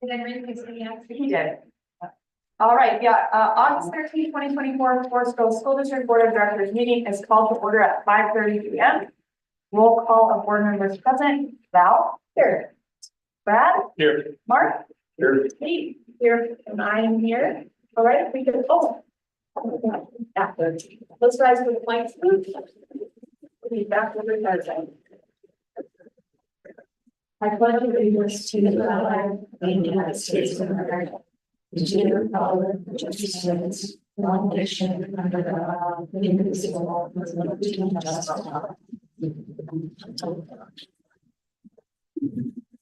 Did I read this? He did. All right, yeah, August 13, 2024, Forest Grove School District Board of Directors meeting is called to order at 5:30 p.m. Roll call of board members present. Val? Here. Brad? Here. Mark? Here. Steve? Here. And I am here. All right, we can, let's rise for the flag salute. We'll be back with the president. I pledge allegiance to the flag of the United States of America, to the republic which stands one nation under God, indivisible, with liberty and justice for all.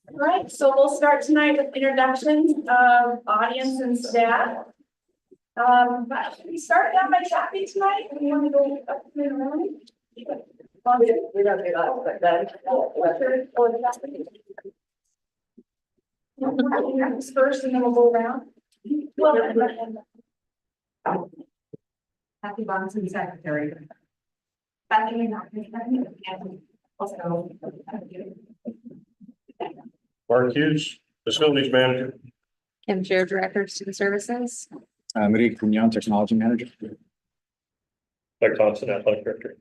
All right, so we'll start tonight with introductions of audience and staff. Should we start down by Chappie tonight? We want to go up to the room? We don't do that, but then. First, and then we'll go around. Happy Bonson, Secretary. Also. Mark Hughes, Facilities Manager. Kim Chair, Director of Student Services. Maria Cunyon, Technology Manager. Doug Thompson, Athletic Director.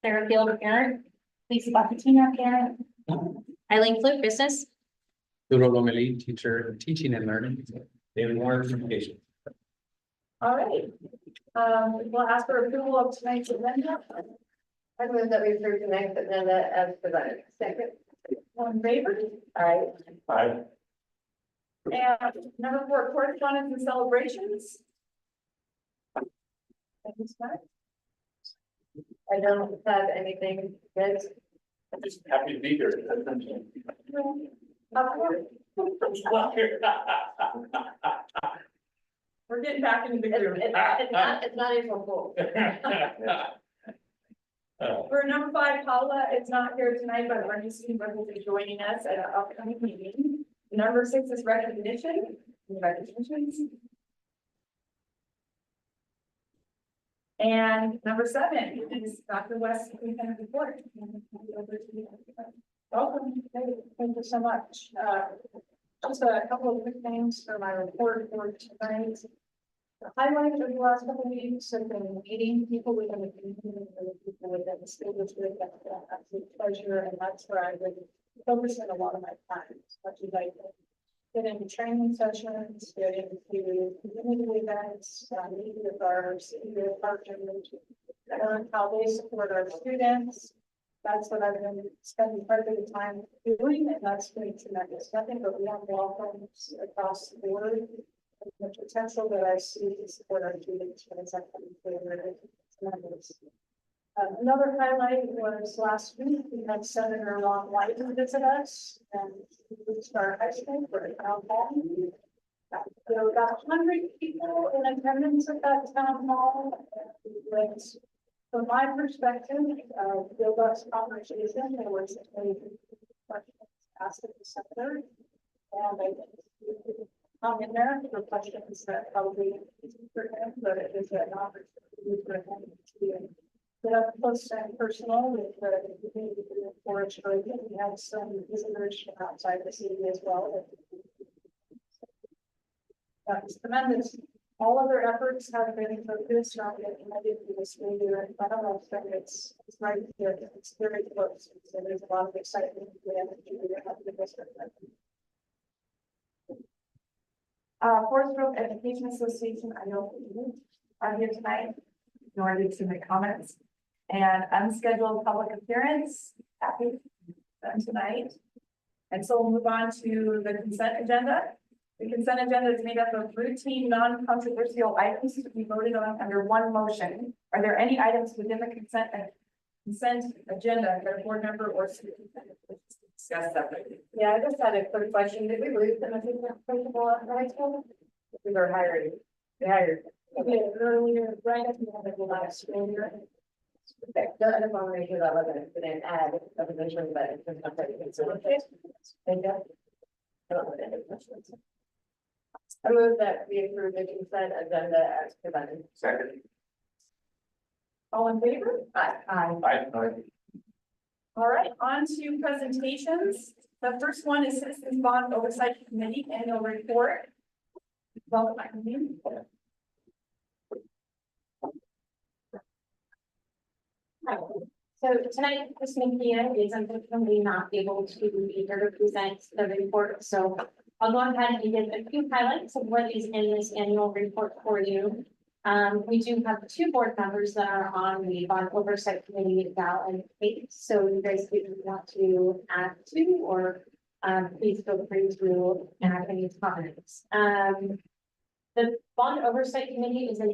Sarah Field, parent. Lisa Buccatina, parent. Eileen Flip, business. Duro Lomeli, teacher, teaching and learning. David Warren, communication. All right. We'll ask for approval of tonight's agenda. I move that we approve tonight's agenda as presented. Second. All in favor? Aye. Aye. And number 4, correspondence and celebrations. Thank you, Scott. I don't have anything, guys. I'm just happy to be here. We're getting back into the groove. It's not April Fool. For number 5, Paula is not here tonight, but our new student will be joining us at our upcoming meeting. Number 6 is recognition. Recognitions. And number 7 is Dr. West Superintendent Report. Welcome. Thank you so much. Just a couple of quick things for my report for tonight. The highlight of the last couple of weeks have been meeting people within the community and people within the school district. That's an absolute pleasure, and that's where I've been focusing a lot of my time, as much as I can. Get into training sessions, get into community events, meet with our senior partners, learn how they support our students. That's what I've been spending quite a bit of time doing, and that's been tremendous. Nothing but warm welcomes across the board. The potential that I see to support our students when it's actually tremendous. Another highlight was last week, we had Senator Ron White visit us and Star High School for a town hall. There were about 100 people in attendance at that town hall. From my perspective, robust conversation. There was a questions asked of the senator, and I hung in there for questions that probably isn't for him, but it is an opportunity for him to get up close and personal with the community for Australia. We had some visitors from outside the city as well. That was tremendous. All other efforts have been focused on getting ready for the school year in front of us, and it's right here. It's very close. So there's a lot of excitement for the district. Forest Grove Education Association, I know you are here tonight, nor did submit comments. And unscheduled public appearance, happy tonight. And so we'll move on to the consent agenda. The consent agenda is made up of routine, non-controversial items to be voted on under one motion. Are there any items within the consent agenda that a board member or student discuss separately? Yeah, I just had a quick question. Did we lose them as a principal at high school? We were hired. We hired. Okay, earlier, right at the end of the last school year. Okay, so I just want to make sure that wasn't an ad of a position, but it's just not very good. So, okay. Thank you. I don't have any questions. I move that we approve the consent agenda as presented. Second. All in favor? Aye. Aye. All right, on to presentations. The first one is Citizens Bond Oversight Committee Annual Report. Welcome, Eileen. So tonight, Chris Mejia is unfortunately not able to be here to present the report, so I'll go ahead and give a few highlights of what is in this annual report for you. We do have 2 board members that are on the bond oversight committee, Val and Kate, so you guys, if you want to add to, or please feel free to add any comments. The bond oversight committee is a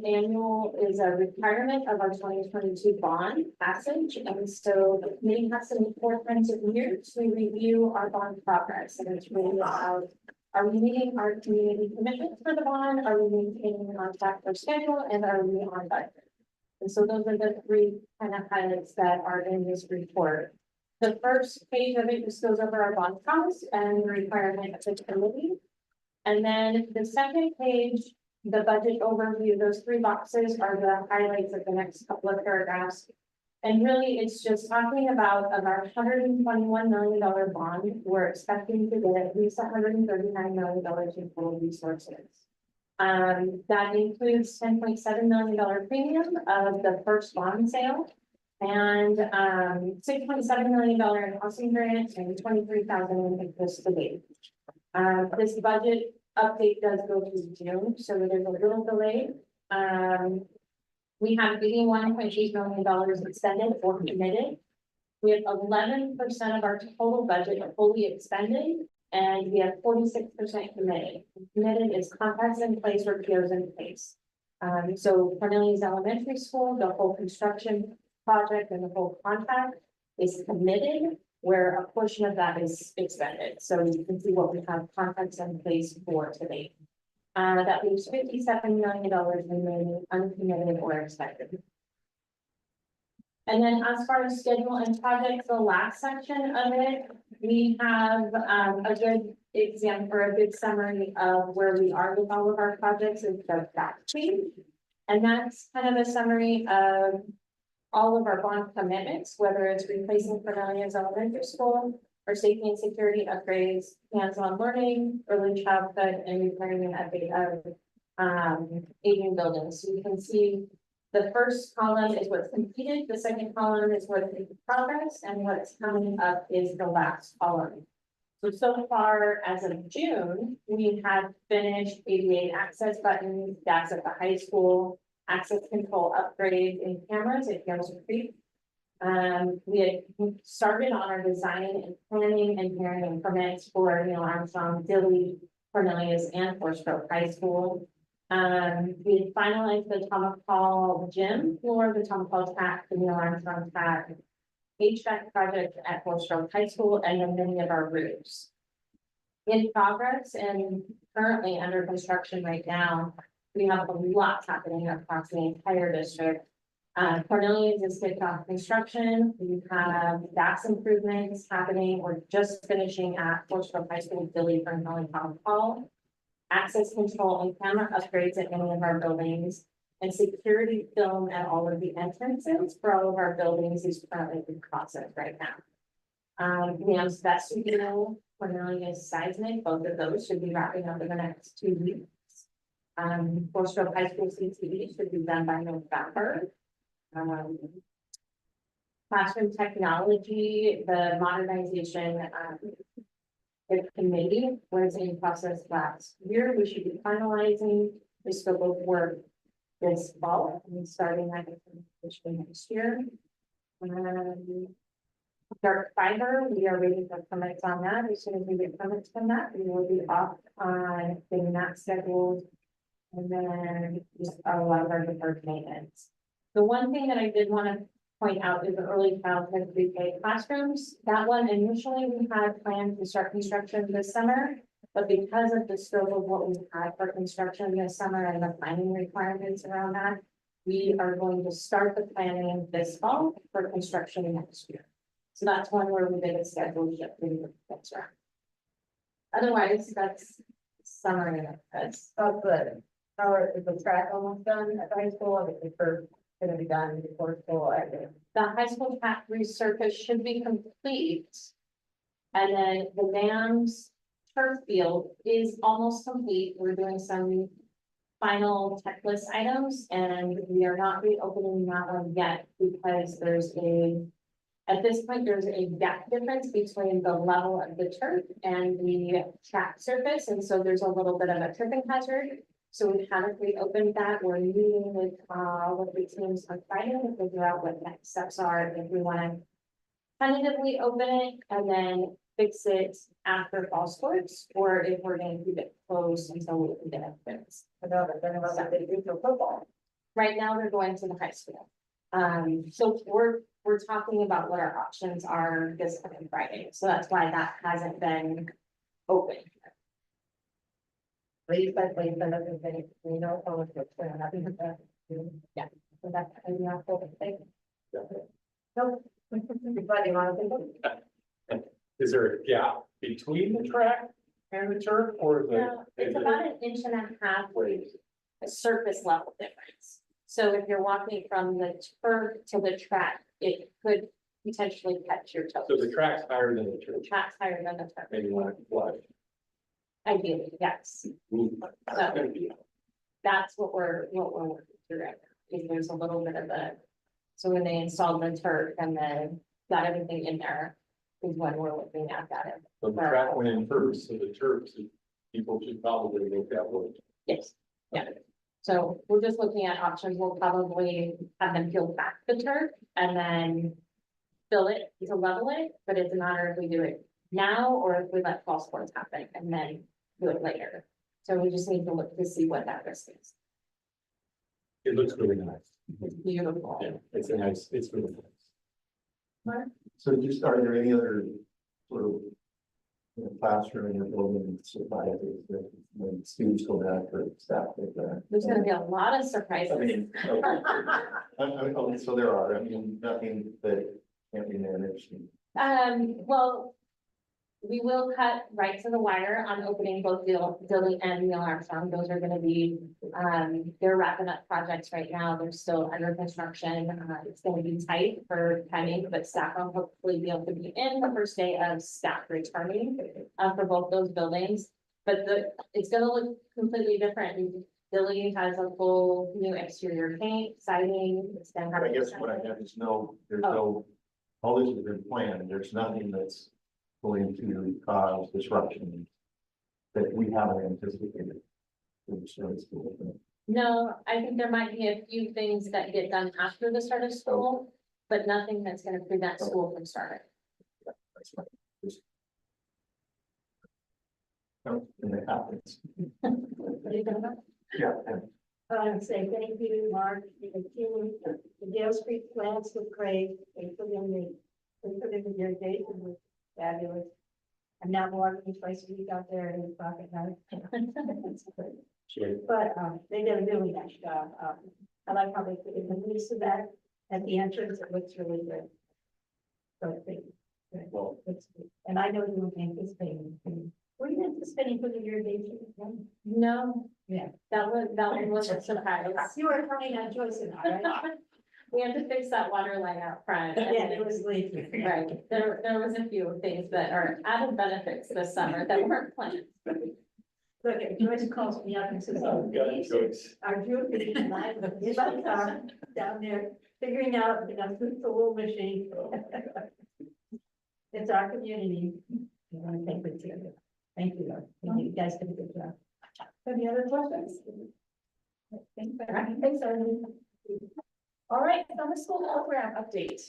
requirement of our 2022 bond passage. And so the committee has to meet 4 times a year to review our bond progress. And it's really about, are we meeting our community commitments for the bond? Are we maintaining on track for schedule? And are we on budget? And so those are the 3 kind of highlights that are in this report. The first page of it just goes over our bond promise and the requirement of the committee. And then the second page, the budget overview, those 3 boxes are the highlights of the next couple of paragraphs. And really, it's just talking about of our $121 million bond, we're expecting to get at least $139 million in total resources. That includes $10.7 million premium of the first bond sale and $6.7 million in housing grants and $23,000 in interest to date. This budget update does go through June, so there's a little delay. We have $81.8 million expended or committed. We have 11% of our total budget fully expended, and we have 46% committed. Committed is contracts in place or POs in place. So Cornelius Elementary School, the whole construction project and the whole contract is committed, where a portion of that is expended. So you can see what we have contracts in place for today. That leaves $57 million remaining uncommitted or expected. And then as far as schedule and projects, the last section of it, we have a good example or a good summary of where we are with all of our projects is the back page. And that's kind of a summary of all of our bond commitments, whether it's replacing Cornelius Elementary School or safety and security upgrades, hands-on learning, early childhood, and repairing and update of aging buildings. So you can see the first column is what's completed, the second column is what's in progress, and what's coming up is the last column. So far as of June, we have finished ADA access buttons, gas at the high school, access control upgrades in cameras at Youngster Creek. We had started on our design and planning and hearing and permits for Neil Armstrong, Dilly, Cornelius, and Forest Grove High School. We had finalized the Tomahawk gym floor, the Tomahawk track, the Neil Armstrong track, HVAC project at Forest Grove High School, and then many of our roofs. In progress and currently under construction right now, we have a lot happening across the entire district. Cornelius has kicked off construction. We have gas improvements happening. We're just finishing at Forest Grove High School, Billy from Town Hall. Access control and camera upgrades at many of our buildings, and security film at all of the entrances for all of our buildings is currently in process right now. We have that studio, Cornelius seismic, both of those should be wrapping up in the next 2 weeks. Forest Grove High School CTE should be done by November. Classroom technology, the modernization, the committee was in process last year. We should be finalizing the scope of work this fall and starting that next year. Dark fiber, we are waiting for permits on that. As soon as we get permits from that, we will be off on getting that scheduled. And then just a lot of our deferred maintenance. The one thing that I did want to point out is the early childhood pre-K classrooms. That one initially we had planned to start construction this summer, but because of the scope of what we had for construction this summer and the planning requirements around that, we are going to start the planning this fall for construction next year. So that's one where we did a schedule shift in the picture. Otherwise, that's summary of this. Oh, good. How is the track almost done at the high school? Or is it first gonna be done before school? The high school track resurface should be complete And then the dams turf field is almost complete. We're doing some final checklist items and we are not reopening that one yet because at this point, there's a gap difference between the level of the turf and the track surface. And so there's a little bit of a tripping hazard. So we haven't reopened that. We're meeting with the teams on Friday to figure out what next steps are if we want to tentatively open it and then fix it after fall sports, or if we're going to keep it closed until we can get it fixed. They do for football. Right now, they're going to the high school. So we're talking about what our options are this coming Friday. So that's why that hasn't been open. Please, you know, how much it's gonna happen with that. Yeah. So that's a whole thing. Nope. Everybody want to Is there a gap between the track and the turf or is No, it's about an inch and a half, a surface level difference. So if you're walking from the turf to the track, it could potentially catch your toes. So the track's higher than the turf, Track's higher than the turf, maybe not flush. ideally, yes. That's gonna be. That's what we're working through right now. Is there's a little bit of a, so when they installed the turf and then got everything in there, is when we're looking at that. So the track went in first, so the turf, people should probably make that work. Yes, yeah. So we're just looking at options. We'll probably have them peel back the turf and then fill it to level it, but it's a matter if we do it now or if we let fall sports happen and then do it later. So we just need to look to see what that risk is. It looks really nice. It's beautiful. Yeah, it's really nice. So just, are there any other sort of, classroom or building supplies that when students go back or staff like that? There's gonna be a lot of I surprises. mean, so there are, I mean, nothing that can't be managed. Well, we will cut right to the wire on opening both Dilly and Neil Armstrong. Those are gonna be, they're wrapping up projects right now. They're still under construction. It's gonna be tight for timing, but staff will hopefully be able to be in the first day of staff returning, for both those buildings. But it's gonna look completely different. Dilly has a full new exterior paint, siding. It's gonna have. I guess what I have is there's no, all this has been planned, there's nothing that's going to cause disruption that we haven't anticipated. No, I think there might be a few things that get done after the start of school, but nothing that's gonna prevent school from starting. That's right. And it happens. Yeah. Say thank you, Mark, you can see the Dale Street plants look great, they put in your date, and was fabulous. I'm now walking twice a week out there at 8 o'clock at night. It's great. Sure. But, they did a really nice job, I like how they put in the lease of that at the entrance, it looks really good. So I think, well, it's good. And I know you were anticipating, were you anticipating putting your date? No, Yeah. that one was a surprise. You were running on Joyce and I, right? We had to fix that water line out front. Yeah, it was late. Right, there was a few things that are added benefits this summer that weren't planned. Look, Joyce calls me up and says, oh, Got it, Joyce. our group is in my car down there figuring out the little machine. It's our community. We want to thank you too. Thank you, Lord. Thank you. You guys did a good job. Any other questions? Thanks, Arlene. All right, summer school program update.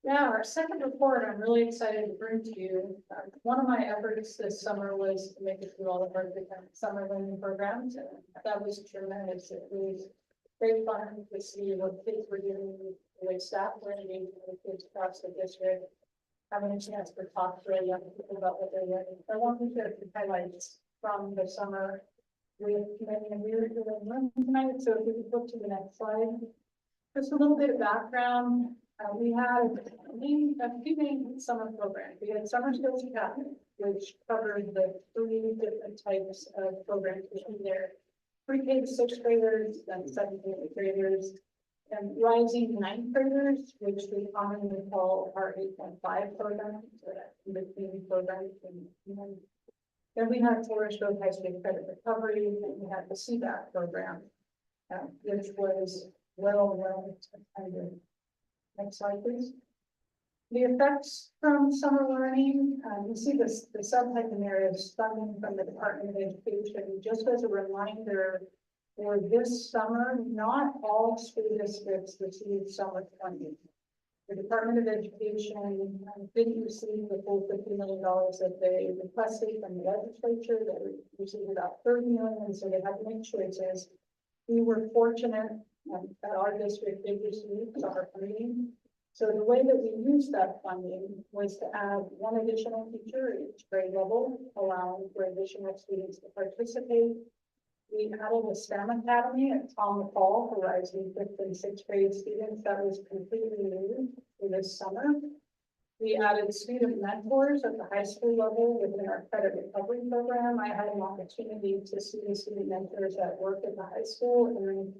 Now, our second report, I'm really excited to bring to you. One of my efforts this summer was to make it through all of our different summer learning programs. And that was tremendous. It was great fun to see what kids were doing, the way staff were engaging with kids across the district. Having a chance to talk to young people about what they're learning. I want to share some highlights from the summer. We have many and really good learning tonight, so if we could go to the next slide. Just a little bit of background. We had a few main summer programs. We had Summer Skills Academy, which covered the 3 different types of programs between their pre-K to 6th graders and 7th and 8th graders. and rising ninth graders, which we commonly call our 8.5 program, so that in between programs. And then we had Forest Grove High School Credit Recovery, and we had the CBAC program, which was well attended. Next slide, please. The effects from summer learning, you see this, the subtype in there is funding from the Department of Education. Just as a reminder, for this summer, not all school districts received summer funding. The Department of Education didn't receive the full $50 million that they requested from the legislature. They received about $30 million, so they had to make choices. We were fortunate that our district did receive summer funding. So the way that we used that funding was to add one additional teacher at each grade level, allowing for additional students to participate. We added a STEM Academy at Tom McCall for rising 5th and 6th grade students. That was completely new for this summer. We added student mentors at the high school level within our credit recovery program. I had an opportunity to see the student mentors at work at the high school, and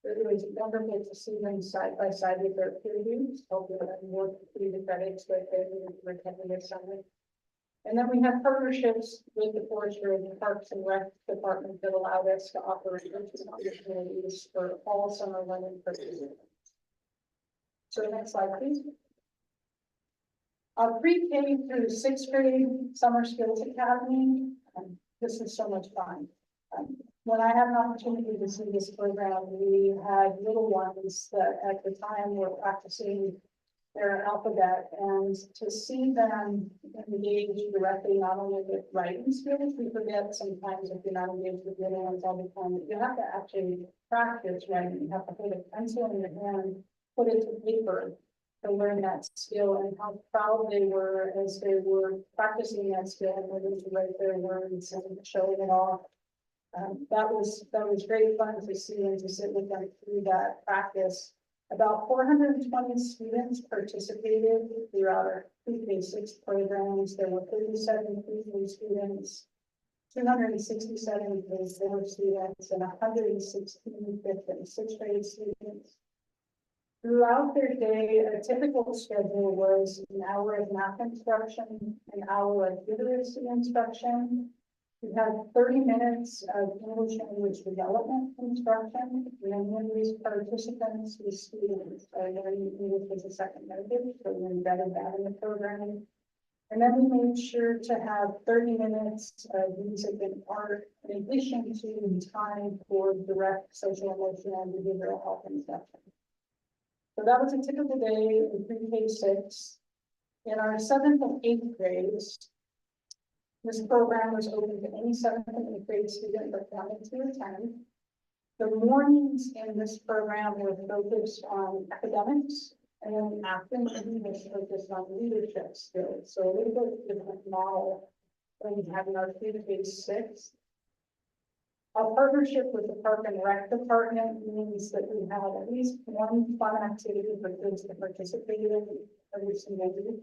it was wonderful to see them side by side with their peer groups, helping them work through the credits that they needed to recover this summer. And then we have partnerships with the Forest Grove Parks and Rec Department that allowed us to operate interest opportunities for all summer learning purposes. So next slide, please. Our pre-K through 6th grade summer skills academy. This is so much fun. When I had an opportunity to see this program, we had little ones that at the time were practicing their alphabet, and to see them engage directly not only with writing skills, we forget sometimes if you're not engaged with little ones all the time, but you have to actually practice writing. You have to hold a pencil in your hand, put it to paper to learn that skill, and how proud they were as they were practicing that skill and learning to write their words and showing it off. That was great fun to see and to sit with them through that practice. About 420 students participated throughout our pre-K-6 programs. There were 37 pre-K students, 267 K-4 students, and 116 5th and 6th grade students. Throughout their day, a typical schedule was an hour of math instruction, an hour of literacy instruction. We had 30 minutes of English language development instruction. Many of these participants were students learning English as a second language, so we embedded that in the programming. And then we made sure to have 30 minutes of music and art in addition to time for direct social, emotional, and behavioral health instruction. So that was a typical day in pre-K-6. In our 7th and 8th grades, this program was open to any 7th and 8th grade student that wanted to attend. The mornings in this program were focused on academics, and then the afternoon was focused on leadership skills. So a little bit different model than we had in our pre-K-6. Our partnership with the Park and Rec Department means that we have at least one fun activity for kids to participate in every single week.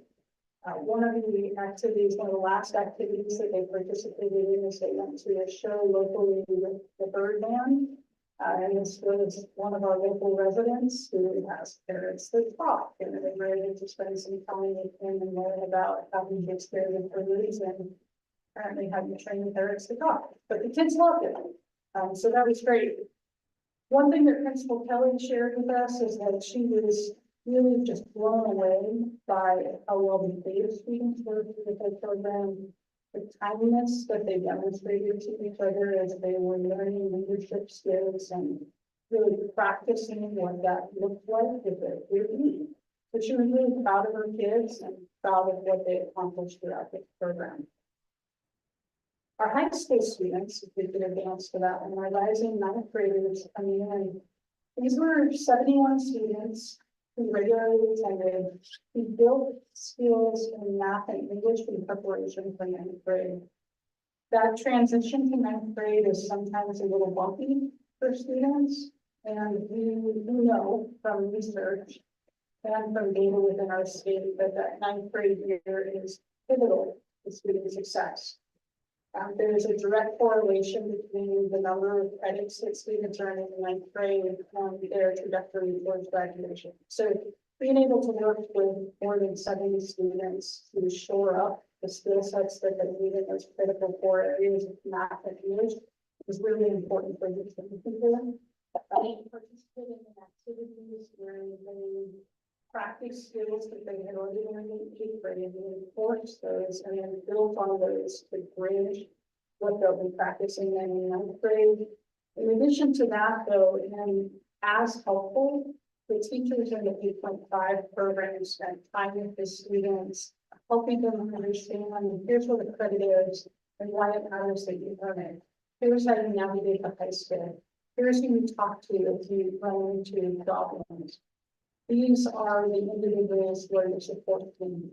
One of the activities, one of the last activities that they participated in is they went to a show locally with the Bird Band. And this was one of our local residents who asked parents to talk, and they were able to spend some time with him and learn about how he gets there with birds, and apparently had to train parents to talk. But the kids loved it. So that was great. One thing that Principal Kelly shared with us is that she was really just blown away by how well the data students were with the program, the kindness that they demonstrated to each other as they were learning leadership skills and really practicing what that looked like with their peer group. But she was really proud of her kids and proud of what they accomplished throughout the program. Our high school students, if we could advance to that, and our rising 9th graders coming in, these were 71 students who regularly attended, who built skills in math and English in preparation for 9th grade. That transition to 9th grade is sometimes a little bumpy for students, and we know from research and from data within our state that 9th grade year is pivotal to student success. There is a direct correlation between the number of credits that students earn in the ninth grade and their trajectory towards graduation. So being able to work with more than 70 students to shore up the skill sets that they need in those critical core areas of math and English is really important for the students. I participated in activities where they practice skills that they had already learned in eighth grade and reinforce those and then build on those to bridge what they'll be practicing then in ninth grade. In addition to that, though, and as helpful, the teachers in the 8.5 program spent time with the students, helping them understand here's what the credit is and why it matters that you earn it. Here's how you navigate the high school. Here's who you talk to if you run into problems. These are the individuals where you support them.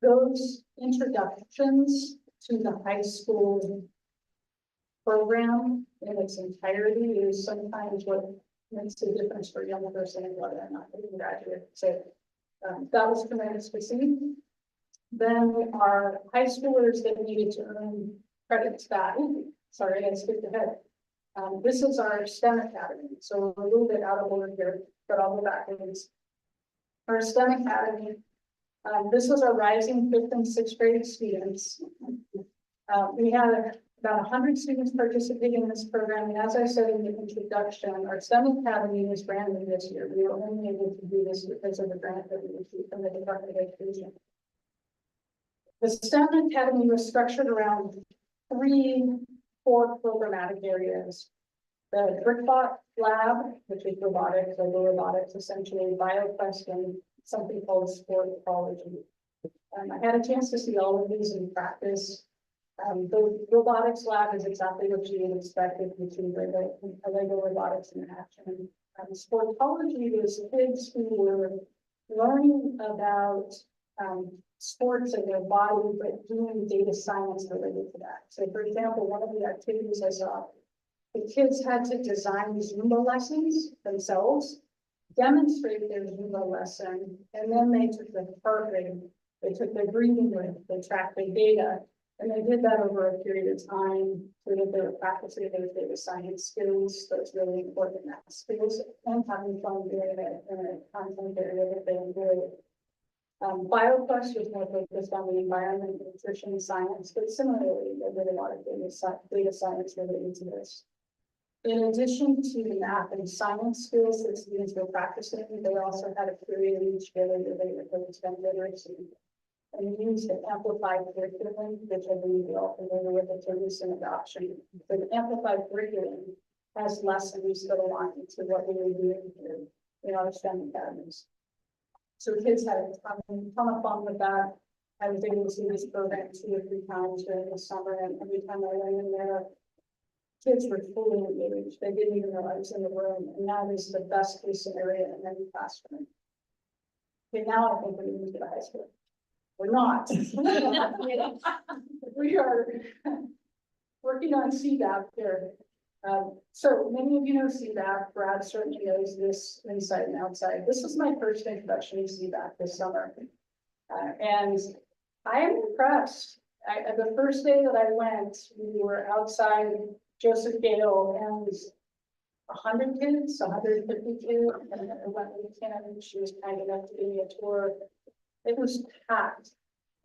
Those introductions to the high school program in its entirety is sometimes what makes the difference for a young person and whether or not they can graduate. So that was tremendous to see. Then our high schoolers that needed to earn credits back. Sorry, I skipped ahead. This is our STEM Academy. So we're a little bit out of order here, but I'll go backwards. Our STEM Academy, this was our rising 5th and 6th grade students. We had about 100 students participating in this program. And as I said in the introduction, our STEM Academy was brand new this year. We were only able to do this because of the grant that we received from the Department of Education. The STEM Academy was structured around 3 core programmatic areas. The BrickBot lab, which is robotics, or robotics, essentially BioQuest, and something called sport ecology. I had a chance to see all of these in practice. The robotics lab is exactly what you would expect if you see Lego robotics in action. Sport ecology was kids who were learning about sports in their body, but doing data science related to that. So for example, one of the activities I saw, the kids had to design Zumba lessons themselves, demonstrate their Zumba lesson, and then they took the heart rate, they took their breathing rate, they tracked their data, and they did that over a period of time so that they were practicing those data science skills. So it's really important that skills and having fun doing it in a content area that they enjoy. BioQuest was more focused on the environment, nutrition, science, but similarly, they did a lot of data science related to this. In addition to the math and science skills that students were practicing, they also had a period each year where they were focused on literacy and used the amplified curriculum, which I believe you're all familiar with, it's a recent adoption. But the amplified curriculum has lessons that align to what we were doing here in our STEM academies. So kids had a ton of fun with that. I was able to see this program 2 or 3 times during the summer, and every time I went in there, kids were fully engaged. They didn't even know I was in the room, and that is the best case scenario in any classroom. Okay, now I think we're moving to the high school. We're not. We are working on CDAP here. So many of you know CDAP. Brad certainly knows this inside and outside. This is my first introduction to CDAP this summer. And I am impressed. The first day that I went, we were outside Joseph Gale and 100 kids, 152, and I went with Kim. She was kind enough to give me a tour. It was packed.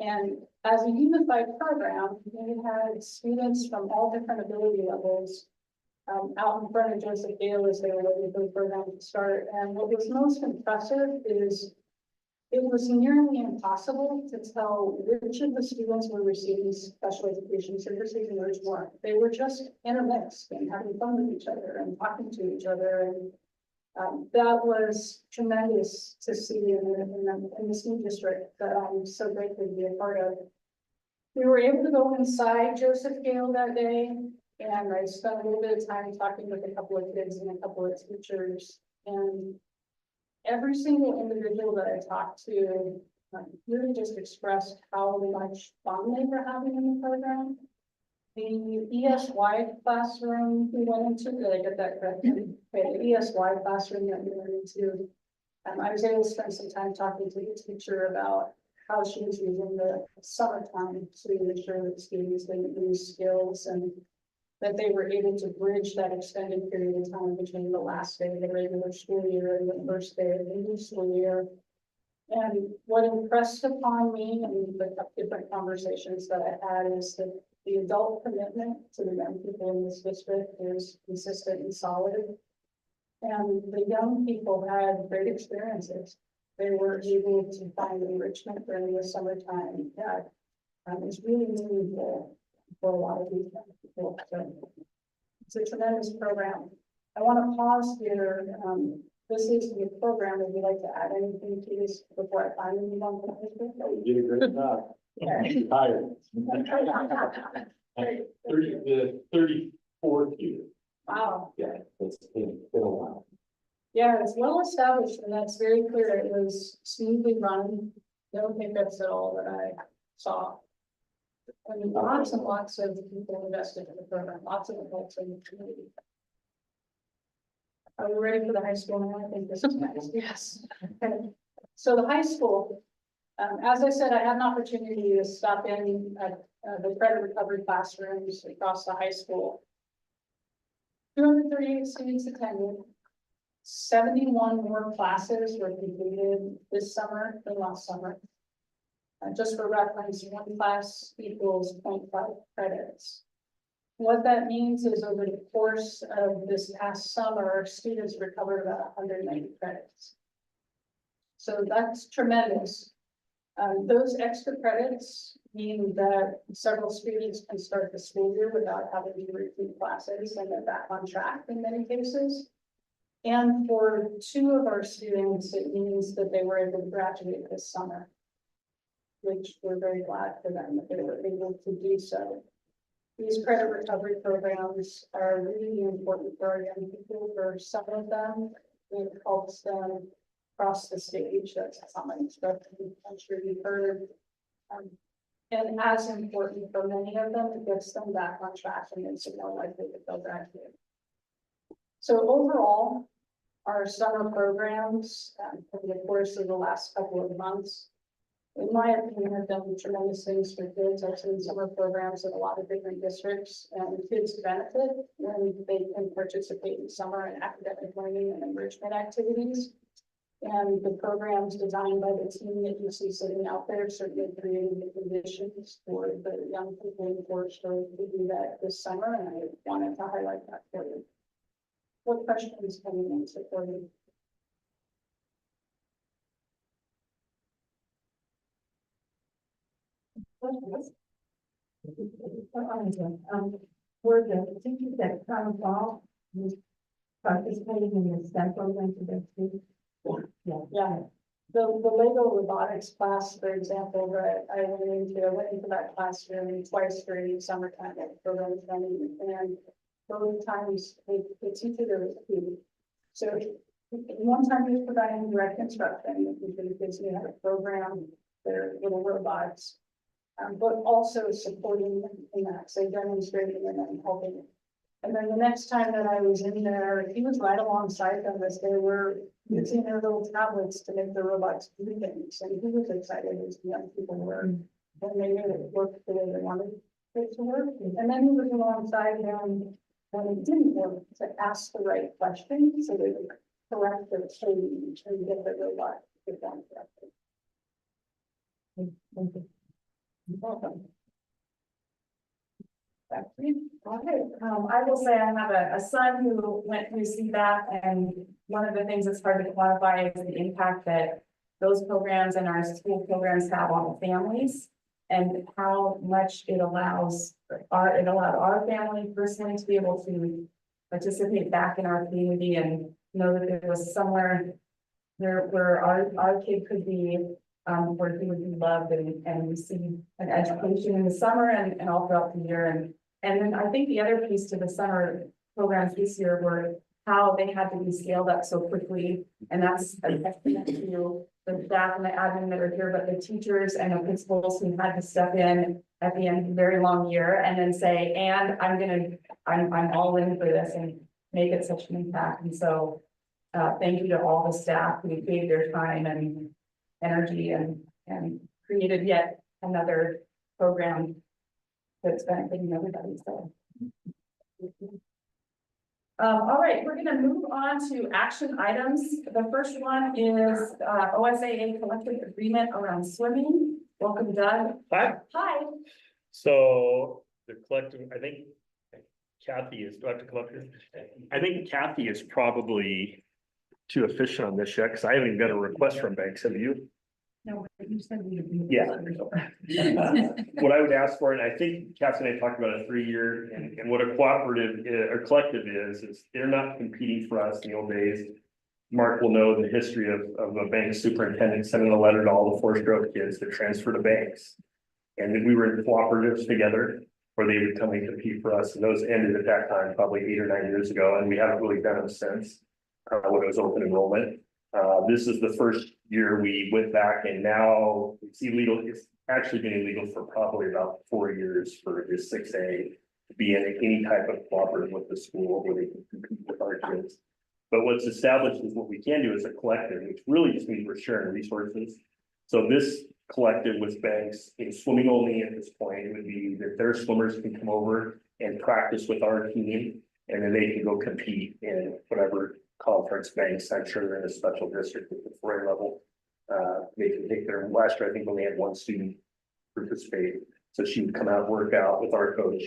And as a unified program, we had students from all different ability levels out in front of Joseph Gale as they were waiting for the program to start. And what was most impressive is it was nearly impossible to tell which of the students were receiving special education services and which weren't. They were just intermixed and having fun with each other and talking to each other. And that was tremendous to see in this new district that I'm so grateful to be a part of. We were able to go inside Joseph Gale that day, and I spent a little bit of time talking with a couple of kids and a couple of teachers. And every single individual that I talked to really just expressed how much fun they were having in the program. The ESY classroom we went into, did I get that correct? Okay, the ESY classroom that we went into, I was able to spend some time talking to the teacher about how she was using the summertime to ensure that students didn't lose skills and that they were able to bridge that extended period of time between the last day of the regular school year and the first day of the new school year. And what impressed upon me and the different conversations that I had is that the adult commitment to the young people in this district is consistent and solid. And the young people had great experiences. They were able to find enrichment during the summertime that is really meaningful for a lot of these young people. So it's a tremendous program. I want to pause here. This is the program. Would you like to add anything to this before I finally move on to the district? You did a great job. Tired. 34th year. Wow. Yeah, it's been a while. Yeah, it's well established and that's very clear. It was smoothly run. No hiccups at all that I saw. And lots and lots of people invested in the program, lots of adults in the community. Are we ready for the high school now? I think this is next. Yes. Okay. So the high school, as I said, I had an opportunity to stop in at the credit recovery classrooms across the high school. 238 students attended. 71 more classes were completed this summer than last summer. Just for reference, one class equals 0.5 credits. What that means is over the course of this past summer, students recovered about 190 credits. So that's tremendous. Those extra credits mean that several students can start the school year without having to repeat classes and they're back on track in many cases. And for 2 of our students, it means that they were able to graduate this summer, which we're very glad for them that they were able to do so. These credit recovery programs are really important for our young people. For some of them, it helps them cross the stage. That's a common expression I'm sure you've heard. And as important for many of them, it gets them back on track and makes it more likely that they'll graduate. So overall, our summer programs over the course of the last couple of months, in my opinion, have done tremendous things for kids. I've seen summer programs in a lot of different districts, and kids benefit when they can participate in summer and academic learning and enrichment activities. And the programs designed by the team that you see sitting out there certainly created the conditions for the young people in Forestburg to do that this summer, and I wanted to highlight that for you. What questions can you answer for me? Were the teachers that come involved participating in the STEM program to the students? Yeah. The Lego robotics class, for example, that I went into that classroom twice during the summertime at the program training, and both times the teacher there was key. So one time he was providing direct instruction, the kids knew how to program their little robots, but also supporting them in that, so demonstrating and then helping. And then the next time that I was in there, he was right alongside them as they were using their little tablets to make the robots do things. And he was excited as the young people were, and they made it work the way they wanted it to work. And then he was alongside them when it didn't work to ask the right question so they would correct their change and get the robot to get done correctly. Thank you. You're welcome. Okay, I will say I have a son who went through CBAP, and one of the things that's hard to quantify is the impact that those programs and our school programs have on families, and how much it allowed our family personally to be able to participate back in our community and know that there was somewhere there where our kid could be where he would be loved and receive an education in the summer and all throughout the year. And then I think the other piece to the summer programs this year were how they had to be scaled up so quickly. And that's a testament to the staff and the admin that are here, but the teachers and the principals who had to step in at the end of a very long year and then say, and I'm all in for this and make it such an impact. And so thank you to all the staff who gave their time and energy and created yet another program that's benefiting everybody, so. All right, we're gonna move on to action items. The first one is OSAA collective agreement around swimming. Welcome, Doug. Hi, Hi. so the collective, I think Kathy is, do I have to come up here? I think Kathy is probably too efficient on this yet, because I haven't even got a request from banks, have you? No, you said we. Yeah. What I would ask for, and I think Kathy and I talked about a 3-year, and what a cooperative or collective is they're not competing for us in the old days. Mark will know the history of a bank superintendent sending a letter to all the four-stroke kids to transfer to banks. And then we were in cooperatives together, where they would come and compete for us, and those ended at that time, probably 8 or 9 years ago, and we haven't really done them since. When it was open enrollment. This is the first year we went back, and now it's illegal. It's actually been illegal for probably about 4 years for this 6A to be in any type of cooperative with the school where they can compete with our kids. But what's established is what we can do as a collective, which really just means we're sharing resources. So this collective with banks in swimming only at this point would be that their swimmers can come over and practice with our team, and then they can go compete in whatever conference banks. I'm sure they're in a special district at the 4A level. They can take their, last year I think we only had one student participate, so she would come out, work out with our coach,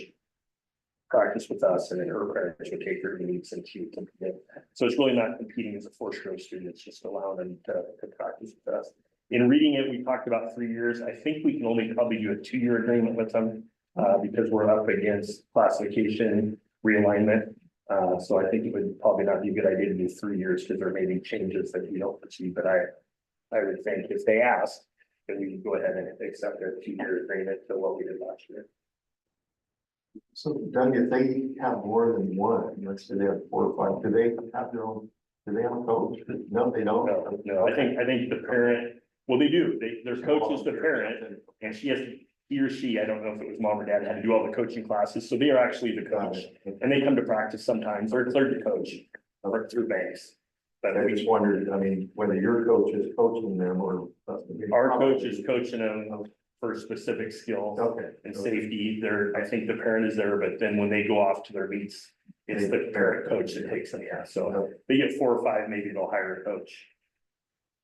practice with us, and then her parents would take her to meets and she would compete. So it's really not competing as a four-stroke student, it's just allowing them to practice with us. In reading it, we talked about 3 years. I think we can only probably do a 2-year agreement with them because we're up against classification realignment. So I think it would probably not be a good idea to do 3 years because there may be changes that we don't foresee, but I would think if they ask, then we can go ahead and accept their 2-year agreement to what we did last year. So Doug, if they have more than one, let's say they have 4 or 5, do they have their own, do they have a coach? No, they don't. No, I think the parent, well, they do, their coach is the parent, and he or she, I don't know if it was mom or dad, had to do all the coaching classes, so they are actually the coach. And they come to practice sometimes, or cleared to coach, or through banks. But I just wondered, I mean, whether your coach is coaching them or. our coach is coaching them for specific skills Okay. and safety. I think the parent is there, but then when they go off to their meets, it's the parent coach that takes them, yeah. So they get 4 or 5, maybe they'll hire a coach.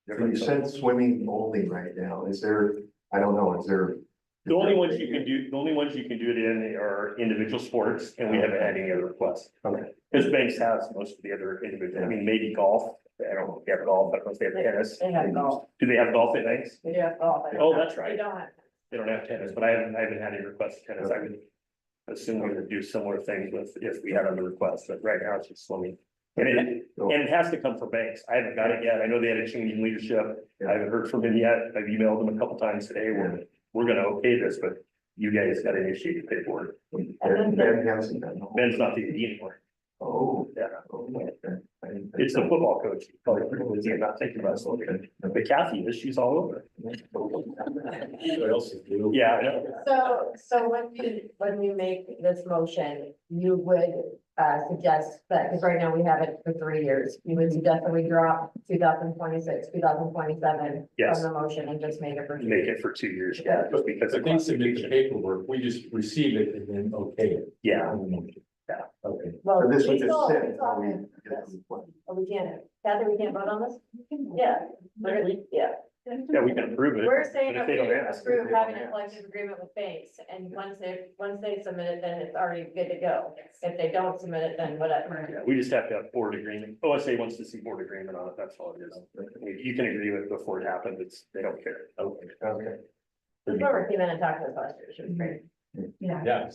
So you said swimming only right now, is there, I don't know, is there? The only ones you can do it in are individual sports, and we haven't had any other requests. Okay. Because banks has most of the other individual, I mean, maybe golf, I don't know if they have golf, but once they have tennis. They have golf. Do they have golf at banks? They do have golf. Oh, that's They right, don't have. they don't have tennis, but I haven't had any requests for tennis, I would assume we would do similar things with, if we had other requests, but right now it's just swimming. And it has to come from banks, I haven't got it yet, I know they had a change in leadership, I haven't heard from him yet, I've emailed them a couple times today, we're gonna okay this, but you guys gotta initiate the paperwork. Ben hasn't done. Ben's not the AD anymore. Oh. Yeah. Okay. It's the football coach, he's probably pretty busy and not thinking about it. But Kathy is, she's all over it. What else is new? Yeah, I know. So when we make this motion, you would suggest that, because right now we have it for 3 years, you would suggest that we drop 2026, 2027 Yes. from the motion and just make it for 2 Make years. it for 2 years, yeah, just because If of they submit the classification. paperwork, we just receive it and then okay it. Yeah, Okay. Well, So this would it's just all- sit. it's all in. Oh, we can't, Kathy, we can't vote on this? Yeah, literally, yeah. yeah, we can approve it. We're saying But if that they we don't ask, approve they don't having a ask. collective agreement with banks, and once they submit it, then it's already good to go. If they don't submit it, then whatever. Yeah, we just have to have board agreement. OSA wants to see board agreement on it, that's all it is. You can agree with it before it happens, they don't care. Okay, okay. The former came in and talked to us last year, she was great. Yeah. Yeah.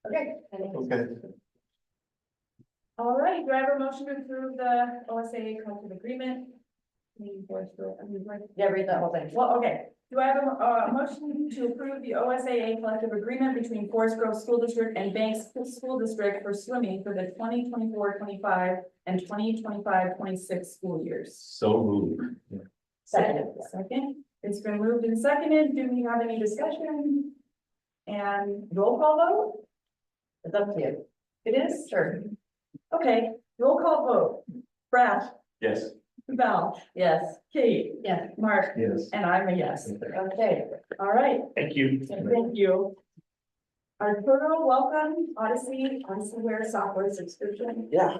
Okay. I think it's- Okay. All right, do I have a motion to approve the OSAA collective agreement? Yeah, read that whole thing. Well, okay, do I have a motion to approve the OSAA collective agreement between Forest Grove School District and Banks School District for swimming for the 2024-25 and 2025-26 school years? So moved. Second. Second, it's been moved and seconded, do we have any discussion? And roll call vote, It's up to you. it is? Sure. Okay, roll call vote, Brad, Yes. Val, yes, Kate, yes, Mark, Yes. and I'm a yes. Okay, all right, Thank you. thank you. Arturo, welcome, Odyssey Software subscription. Yeah.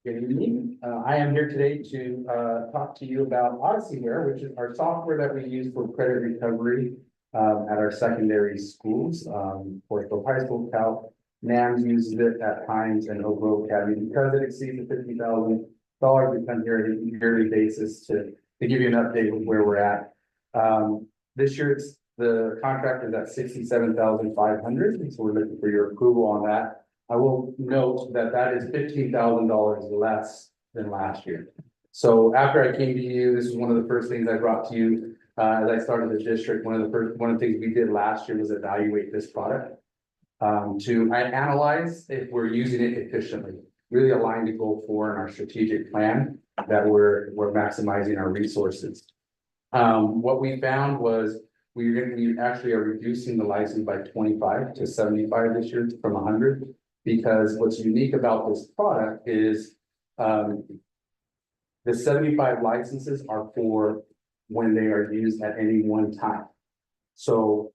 Good evening. I am here today to talk to you about Odysseyware, which is our software that we use for credit recovery at our secondary schools. For both high school, Cal, NAMS uses it at times, and Oak Grove Academy, because it exceeds the $50,000. We come here on a yearly basis to give you an update of where we're at. This year, the contract is at $67,500, so we're looking for your approval on that. I will note that that is $15,000 less than last year. So after I came to you, this is one of the first things I brought to you, as I started the district. One of the things we did last year was evaluate this product. To analyze if we're using it efficiently, really aligned to goal 4 in our strategic plan, that we're maximizing our resources. What we found was we actually are reducing the license by 25 to 75 this year from 100. Because what's unique about this product is, the 75 licenses are for when they are used at any one time. So,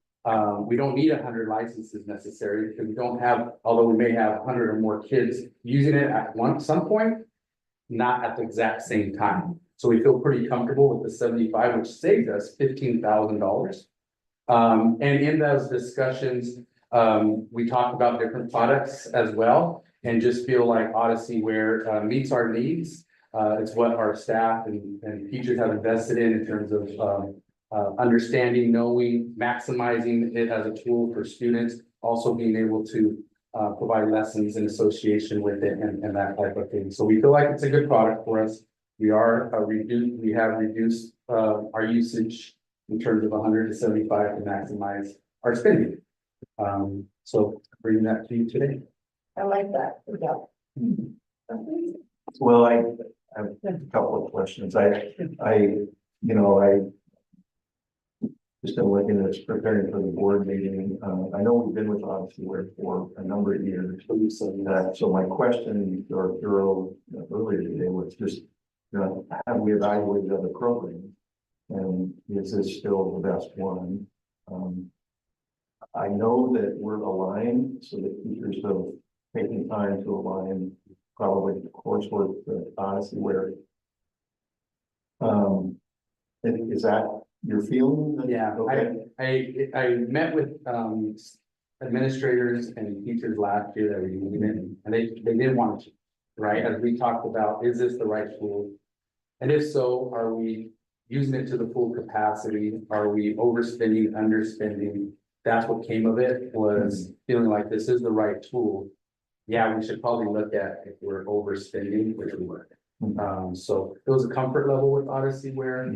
we don't need 100 licenses necessarily, because we don't have, although we may have 100 or more kids using it at some point, not at the exact same time. So we feel pretty comfortable with the 75, which saved us $15,000. And in those discussions, we talked about different products as well, and just feel like Odysseyware meets our needs. It's what our staff and teachers have invested in terms of understanding, knowing, maximizing it as a tool for students, also being able to provide lessons in association with it and that type of thing. So we feel like it's a good product for us. We have reduced our usage in terms of 100 to 75 to maximize our spending. So bringing that to you today. I like that. Well, I have a couple of questions. Just been looking at preparing for the board meeting. I know we've been with Odysseyware for a number of years. So my question or earlier today was just, have we evaluated other programs? And is this still the best one? I know that we're aligned, so that teachers have taken time to align probably the coursework with Odysseyware. Is that your feeling? Yeah, Okay. I met with administrators and teachers last year that were using it, and they didn't want to, right? As we talked about, is this the right tool? And if so, are we using it to the full capacity? Are we overspending, underspending? That's what came of it, was feeling like this is the right tool. Yeah, we should probably look at if we're overspending, which we were. So it was a comfort level with Odysseyware.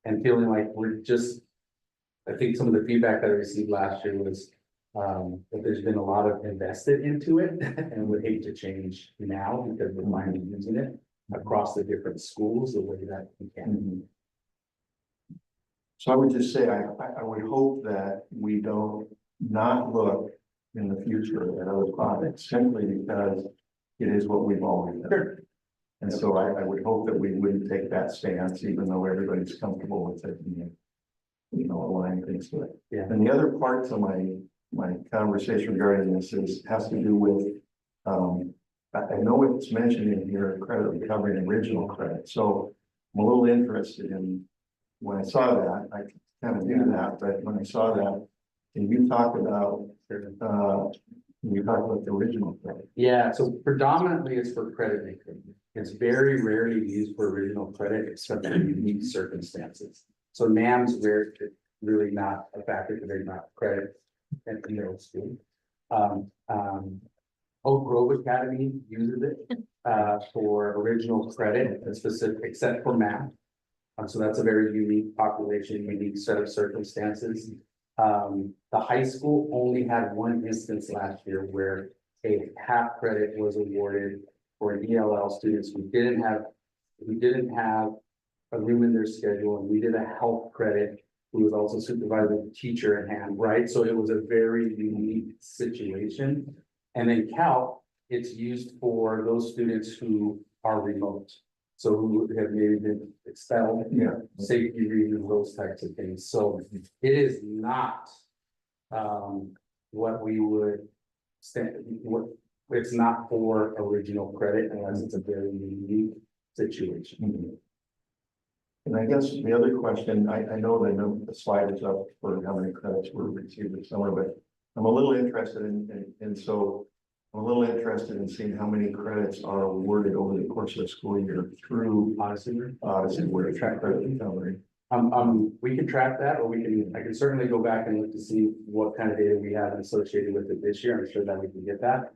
And feeling like I think some of the feedback that I received last year was that there's been a lot of invested into it and would hate to change now because we're finally using it across the different schools the way that we can. So I would just say, I would hope that we don't not look in the future at other products simply because it is what we've always done. Sure. And so I would hope that we wouldn't take that stance, even though everybody's comfortable with it, and, align things to it. Yeah. And the other part to my conversation regarding this has to do with, I know it's mentioned in here, credit recovery and original credit. So I'm a little interested in, when I saw that, I kind of knew that, but when I saw that, can you talk about, the original credit? Yeah, so predominantly it's for credit recovery. It's very rarely used for original credit except in unique circumstances. So NAM's really not a factor because they're not credit at the middle school. Oak Grove Academy uses it for original credit, specific except for math. So that's a very unique population, unique set of circumstances. The high school only had one instance last year where a half credit was awarded for an ELL students who didn't have a room in their schedule, and we did a health credit who was also supervised with a teacher in hand, right? So it was a very unique situation. And then Cal, it's used for those students who are remote. So who have maybe been expelled, Yeah. safety reasons, those types of things. So it is not what we would it's not for original credit unless it's a very unique situation. And I guess the other question, I know the slide is up for how many credits were received this summer, but I'm a little interested I'm a little interested in seeing how many credits are awarded over the course of the school year through Honestly, where track credit recovery. we can track that, or I can certainly go back and look to see what kind of data we have associated with it this year. I'm sure that we can get that.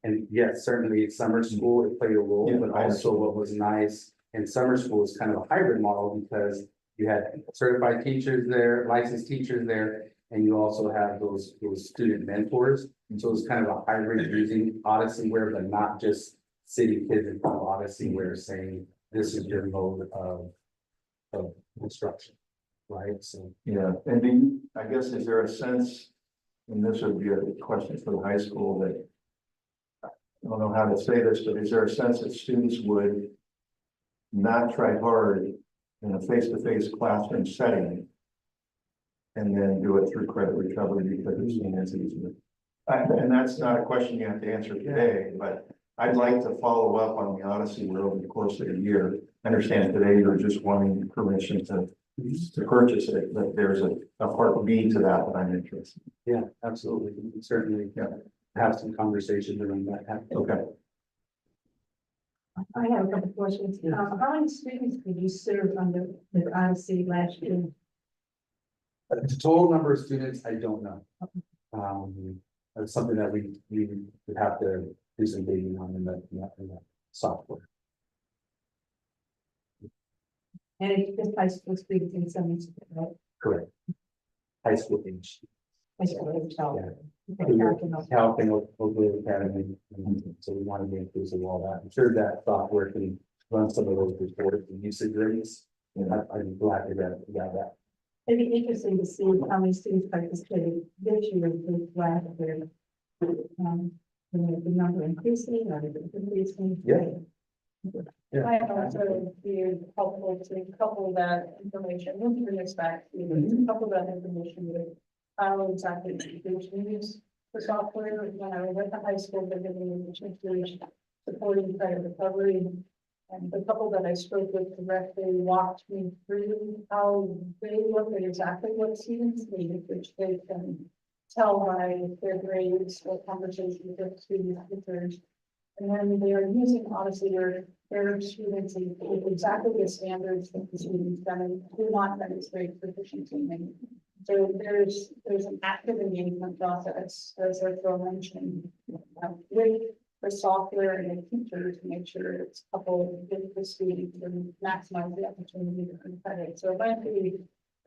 And yes, certainly summer school, it played a role, Yeah, but I also what was nice in summer school is kind of a hybrid model because you had certified teachers there, licensed teachers there, and you also have those student mentors. And so it's kind of a hybrid using Odyssey-ware, but not just city kids in Odyssey-ware saying, this is your mode of instruction, right? So. Yeah, and I guess, is there a sense, and this would be a question for the high school that, I don't know how to say this, but is there a sense that students would not try hard in a face-to-face classroom setting and then do it through credit recovery because it's seen as easier? And that's not a question you have to answer today, but I'd like to follow up on the Odyssey where over the course of the year. I understand today you're just wanting permission to purchase it, but there's a part B to that I'm interested in. Yeah, absolutely. We can certainly have some conversations around that. Okay. I have a couple of questions. How many students did you serve under the Odyssey last year? The total number of students, I don't know. That's something that we would have to do some digging on in the software. And it's just high school students in some instance, right? Correct. High school age. High school age child. Yeah. Okay, calculus. Health and Oakland Academy, and so we want to be inclusive of all that. I'm sure that software can run some of those reports and usage rates. And I'd be glad to get that. It'd be interesting to see how many students participated this year with last year. The number increasing or the increasing. Yeah. I also be helpful to couple that information with your next back, to couple that information with how exactly education use the software. When I was at the high school, they're giving me supporting credit recovery. And the couple that I spoke with directly walked me through how they look at exactly what students need, which they can tell by their grades, what conversations with students, teachers. And then they are using honestly their students with exactly the standards that the students do not demonstrate proficiency in. So there's an active engagement process, as Phil mentioned, with the software and the teacher to make sure it's coupled with the students and maximize the opportunity to earn credit. So it might be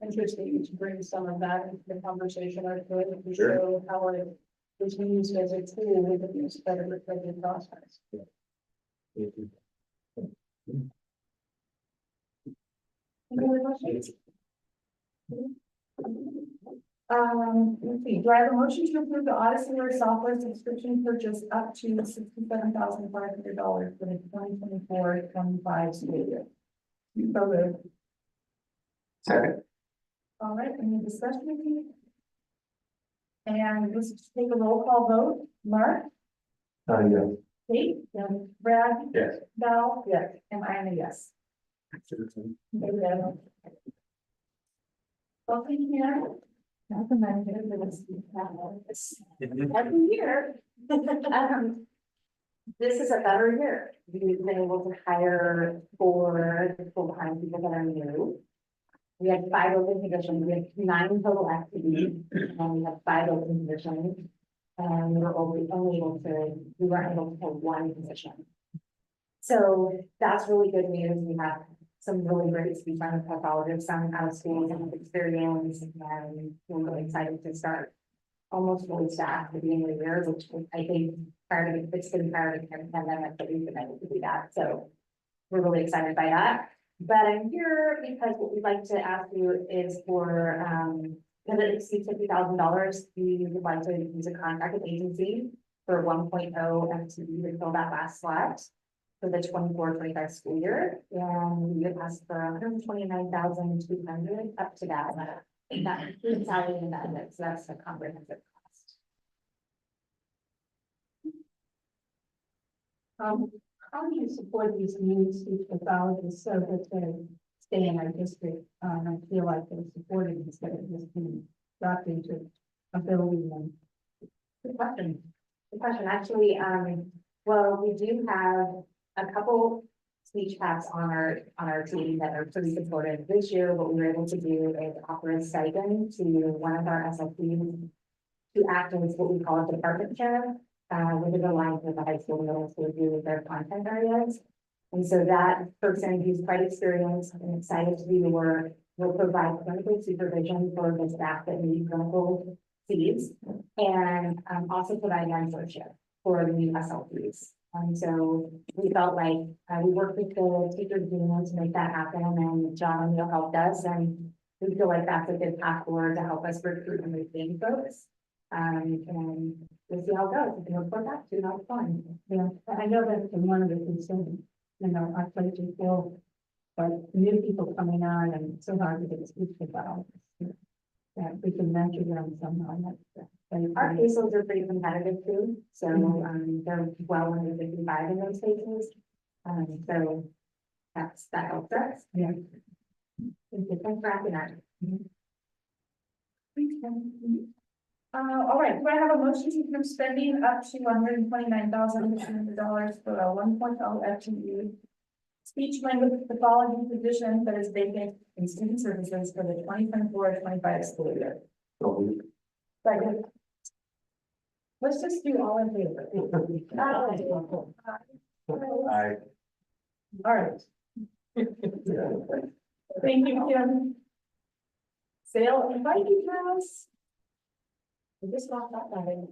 interesting to bring some of that into the conversation or to show how it is used as a tool within this credit recovery process. Any other questions? Let's see, do I have a motion to approve the Odyssey-ware software subscription purchase up to $67,500 for the 2024-25 school year? So moved. Second. All right, any discussion? And let's take a roll call vote. Mark? Yeah. Kate? Yes. Brad? Yes. Val? Yes. And I am a yes. Welcome here. Every year. This is a better year. We've been able to hire for the full-time people that are new. We had 5 open positions. We had 9 total FTE, and we had 5 open positions. And we were only able to fill 1 position. So that's really good news. We have some really great speech on pathologists, some out of school and experience, and we're really excited to start almost fully staffed at the beginning of the year, which I think it's been prior to the pandemic that we've been able to do that. So we're really excited by that. But I'm here because what we'd like to ask you is for, because it exceeds $50,000, we would like to use a contracted agency for 1.0 FTE to fill that last slot. for the 24-25 school year. And we would ask for 129,200 up to that. That includes salary and benefits, so that's the comprehensive cost. How do you support these new speech pathologists so that they stay in our district, and feel like they're supported instead of just being dropped into a building and. Good question. Good question. Actually, well, we do have a couple speech paths on our team that are pretty supportive. This year, what we were able to do is offer a stipend to one of our SLPs to act as what we call a department chair, which is aligned with the high school and middle school do with their content areas. And so that person who's quite experienced and excited to do the work will provide clinical supervision for the staff that need clinical fees and also provide mentorship for the new SLPs. And so we felt like we worked with the teachers union to make that happen, and John and Neil helped us, and we feel like that's a good path forward to help us recruit and retain folks. And we'll see how it goes. We can report back to how it's fun. Yeah, I know that's been one of the concerns, you know, our places feel, but new people coming on and it's so hard to get speech pathologists. Yeah, we can mentor them somehow. Our cases are pretty competitive too, so they're well under 55 in those cases. So that helps us. Yeah. Thanks for asking that. All right, do I have a motion to approve spending up to $129,200 for a 1.0 FTE speech language pathology position that is vacant in student services for the 2024-25 school year? Second. Let's just do all in favor. I, All right. Thank you, Kim. Sale and Viking House. We just got that done.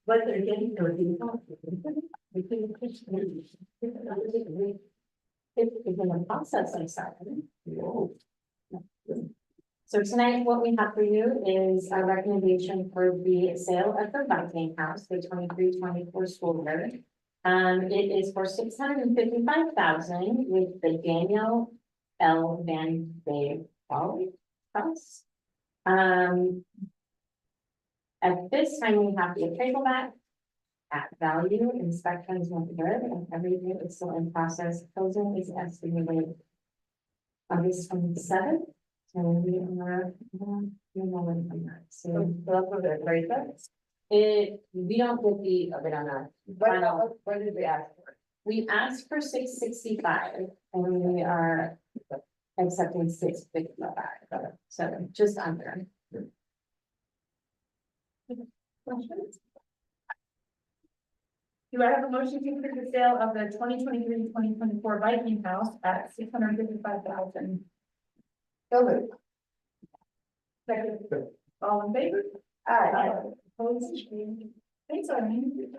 What they're getting to do. It's in the process of starting. So tonight, what we have for you is a recommendation for the sale of the Viking House, the 23-24 school year. It is for $655,000 with the Daniel L. Van Bay House. At this time, we have the appraisal back at value, inspections went good, and everything is still in process. Closing is estimated August 27th. So we are, from that. So that's what the appraisal. we don't get the, we don't know. What did we ask for? We asked for 665 and we are accepting 655. So just under. Questions? Do I have a motion to approve the sale of the 2023-2024 Viking House at $655,000? So moved. Second. All in favor? Aye. Opposed? Thanks, Arlene.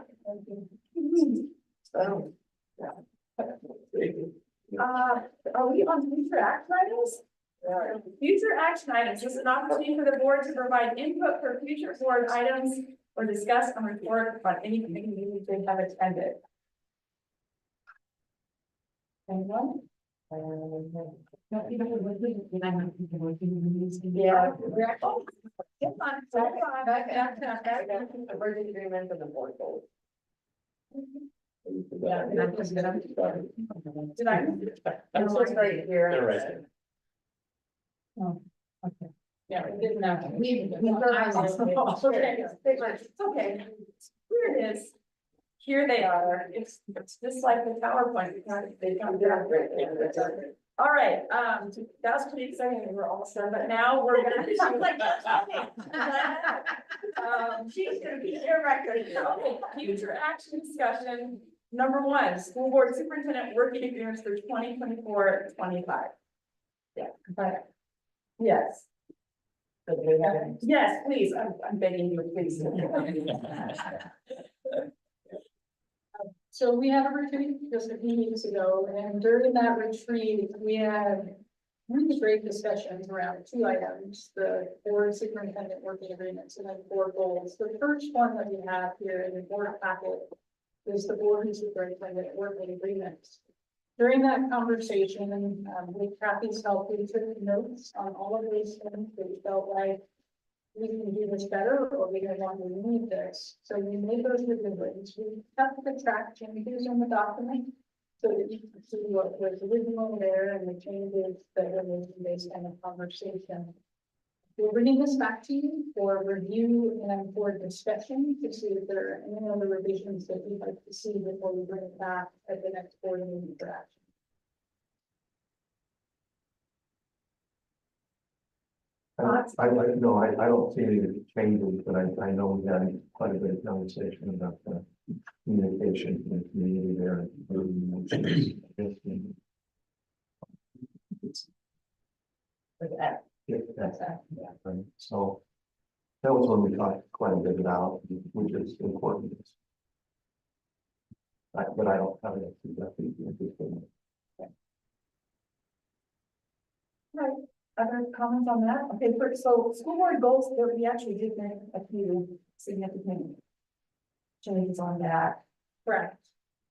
So. Are we on future action items? Future action items, this is an opportunity for the board to provide input for future board items or discuss and report on any committee meetings they have attended. Anyone? Yeah. Emergency agreement of the board goals. Yeah. Did I? I'm so sorry to hear. They're right. Oh, okay. Yeah, we didn't know. We It's okay. Here it is. Here they are. It's just like the PowerPoint. They come down. All right, that was pretty exciting. We're almost done, but now we're gonna. She's gonna be here record. Okay, future action discussion. Number 1, school board superintendent working agreements for 2024-25. Yeah, but yes. Yes, please. I'm begging you, please. So we had a retreat just a few weeks ago, and during that retreat, we had really great discussions around 2 items, the board superintendent working agreements and then 4 goals. The first one that we have here in the board packet is the board and superintendent work in agreements. During that conversation, with Kathy's help, we took notes on all of these things that we felt like we can do this better, or we no longer need this. So we made those revisions. We kept the track changes in the document so that you can see what was originally there and the changes that were made based on the conversation. We're bringing this back to you for review and for discussion to see if there are any other revisions that you'd like to see before we bring it back at the next board meeting for action. I don't see any changes, but I know we had quite a bit of conversation about the communication in the community there. Yeah, that's that. Yeah, right. So that was when we talked quite a bit about, which is important. But I don't have it exactly. Right. Other comments on that? Okay, so school board goals, there we actually did make a few significant changes on that. Correct.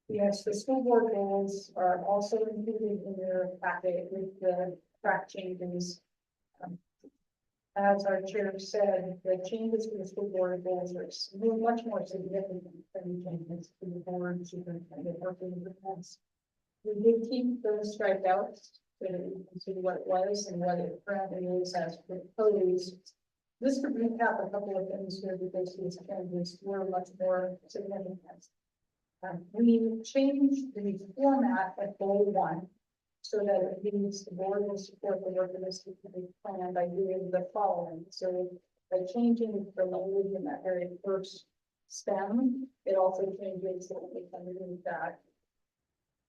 Yes, the school board goals are also included in your packet with the track changes. As our chair said, the changes to the school board goals are much more significant than the changes to the board superintendent working groups. We did keep those striped out so that you can see what it was and what it currently is as proposed. This would recap a couple of things here because these changes were much more significant. We changed the format at goal 1 so that it means the board will support the work of this plan by doing the following. So by changing the language in that very first stem, it also changes the language underneath that.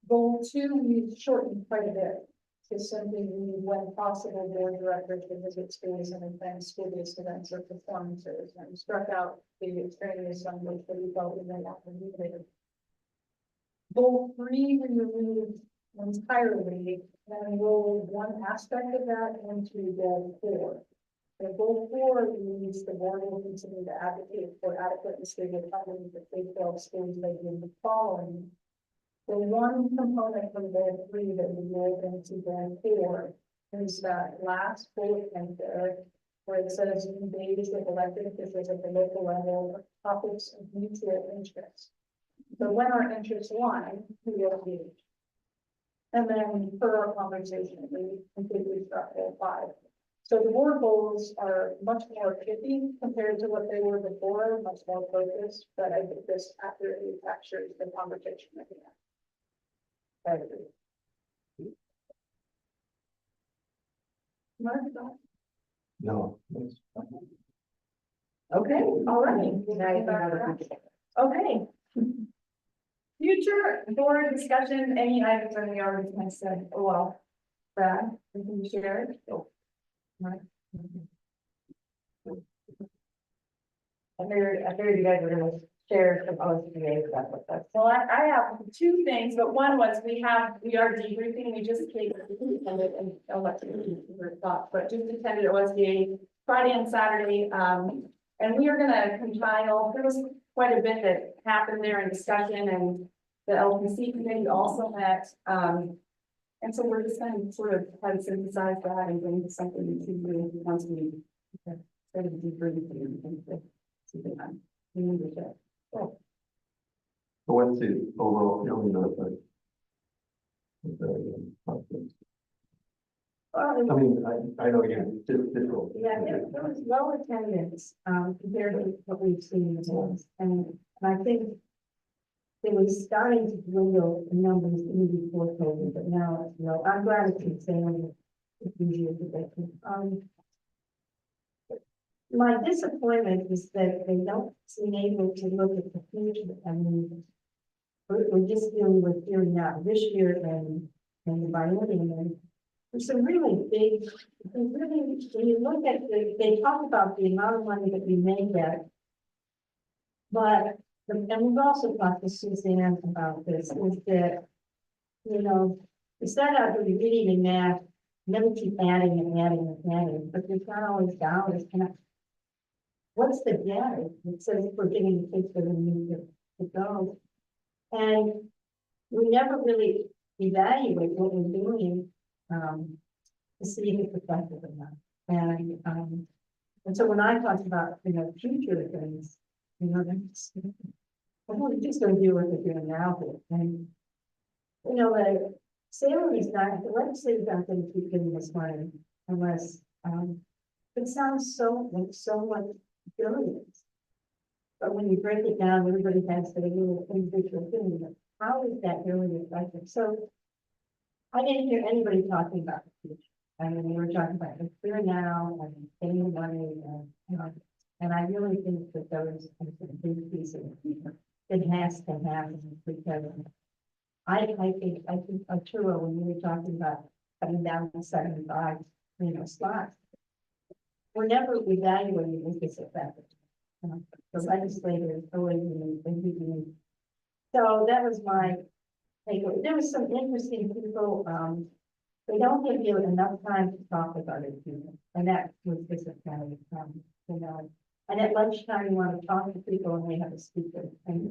Goal 2, we shortened quite a bit to simply read when possible board directors to visit schools and attend school-based events or performances, and struck out the extraneous language that we felt we might not need later. Goal 3, we removed entirely and rolled one aspect of that into goal 4. So goal 4 means the board will continue to advocate for adequate and stable funding for K-12 schools they do the following. The one component from goal 3 that we rolled into goal 4 is that last bullet point there, where it says engage with elected officials at the local level for topics of mutual interest. So when our interests align, we will engage. And then for our conversation, we completely struck goal 5. So the board goals are much more pithy compared to what they were before, much more focused, but I think this accurately captures the conversation that we had. I agree. Mark, No. okay, all right. Okay. Future board discussion, any items on the already said, oh, well, Brad, anything you share? Right. I figured you guys were gonna share some OSBA stuff with us. Well, I have 2 things, but one was we are debriefing, we just attended, and I'll let you your thoughts, but just attended OSBA Friday and Saturday, and we are gonna compile, there was quite a bit that happened there in discussion, and the LPC committee also met, and so we're just going to sort of try to synthesize that and bring something to you once we sort of debriefing and So what's the overall feeling of the I mean, I know again, it's difficult. Yeah, there was low attendance, compared to what we've seen in the past, and I think it was starting to dwindle the numbers even before COVID, but now it's low. I'm glad it's expanding. It's easier to get to. My disappointment is that they don't seem able to look at the future. I mean, we're just dealing with here now, this year and the biennium, and there's some really big, when you look at they talk about the amount of money that we may get, but, and we've also talked to Suzanne about this, is that, you know, we start out with reading and math, and then we keep adding and adding and adding, but there's not always dollars. What's the data that says we're getting the kids where we need to go? And we never really evaluate what we're doing, to see if it's effective or not. And so when I talk about, future things, that's, we're just gonna do what they're doing now, and, the Salem is not, the legislature's not gonna keep giving us money unless, it sounds like so much billions. But when you break it down, everybody has their little individual thing, but how is that really effective? So I didn't hear anybody talking about the future. I mean, we were talking about the here now and paying money and I really think that those are some big pieces of it has to happen because I think Arturo, when we were talking about cutting down to 75, slots, we're never evaluating if it's effective. The legislators always been. So that was my takeaway. There was some interesting people, they don't give you enough time to talk about it, and that was disappointing, and at lunchtime, you want to talk to people and they have a speaker, and,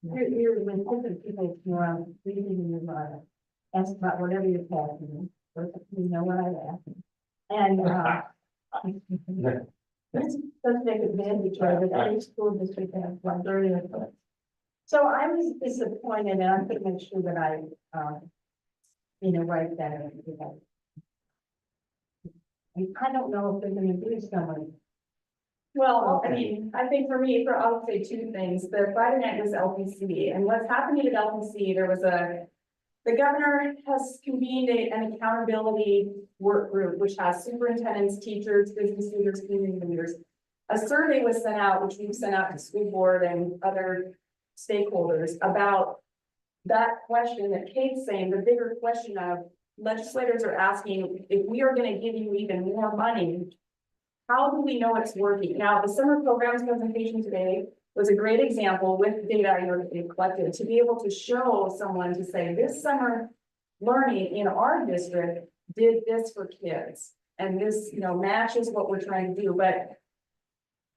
you're with different people, reading in your, ask about whatever you're passionate, or, what I ask. And, this does make advantage of it, every school district has librarian. So I was disappointed, and I'm going to make sure that I, write that in. I don't know if they're going to do something. Well, I mean, I think for me, I'll say two things. The Friday night was LPC, and what's happening at LPC, the governor has convened an accountability work group, which has superintendents, teachers, business leaders, community leaders. A survey was sent out, which we've sent out to school board and other stakeholders about that question that Kate's saying, the bigger question of legislators are asking, if we are going to give you even more money, how do we know it's working? Now, the summer programs presentation today was a great example with data that they've collected to be able to show someone to say this summer learning in our district did this for kids. And this, matches what we're trying to do. But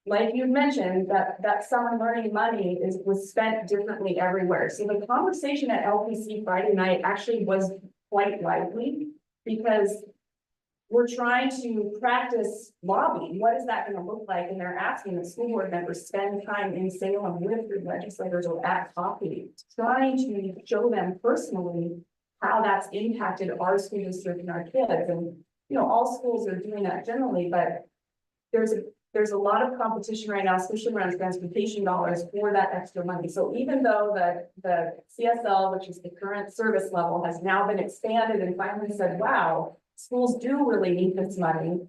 like you mentioned, that summer learning money was spent differently everywhere. So the conversation at LPC Friday night actually was quite lively because we're trying to practice lobbying. What is that going to look like? And they're asking the school board members spend time in Salem with your legislators or at coffee, trying to show them personally how that's impacted our school district and our kids. And, all schools are doing that generally, but there's a lot of competition right now, especially around transportation dollars for that extra money. So even though the CSL, which is the current service level, has now been expanded and finally said, wow, schools do really need this money.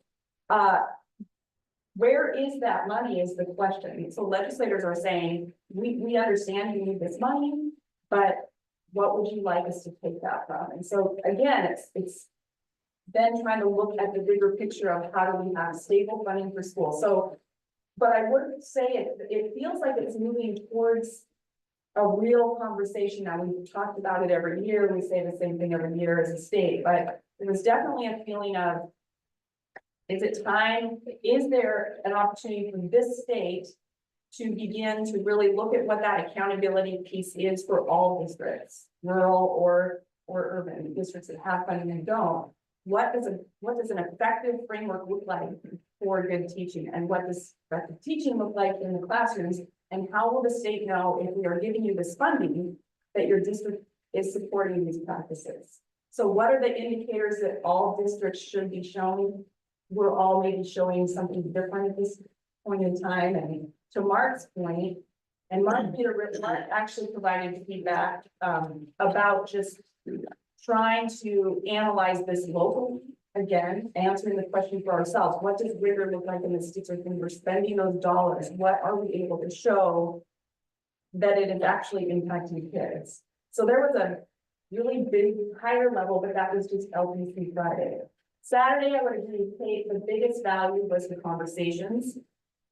Where is that money is the question. So legislators are saying, we understand you need this money, but what would you like us to take that from? And so again, it's then trying to look at the bigger picture of how do we have stable funding for school. So, but I would say it feels like it's moving towards a real conversation. Now, we've talked about it every year. We say the same thing every year as a state, but there was definitely a feeling of, is it time? Is there an opportunity for this state to begin to really look at what that accountability piece is for all districts, rural or urban districts that have funding and don't? What does an effective framework look like for good teaching, and what does effective teaching look like in the classrooms? And how will the state know if we are giving you this funding that your district is supporting these practices? So what are the indicators that all districts should be showing? We're all maybe showing something different at this point in time. And to Mark's point, and Mark actually provided feedback about just trying to analyze this locally. Again, answering the question for ourselves, what does rigor look like in the district when we're spending those dollars? What are we able to show that it is actually impacting kids? So there was a really big higher level, but that was just LPC Friday. Saturday, I would agree with Kate, the biggest value was the conversations.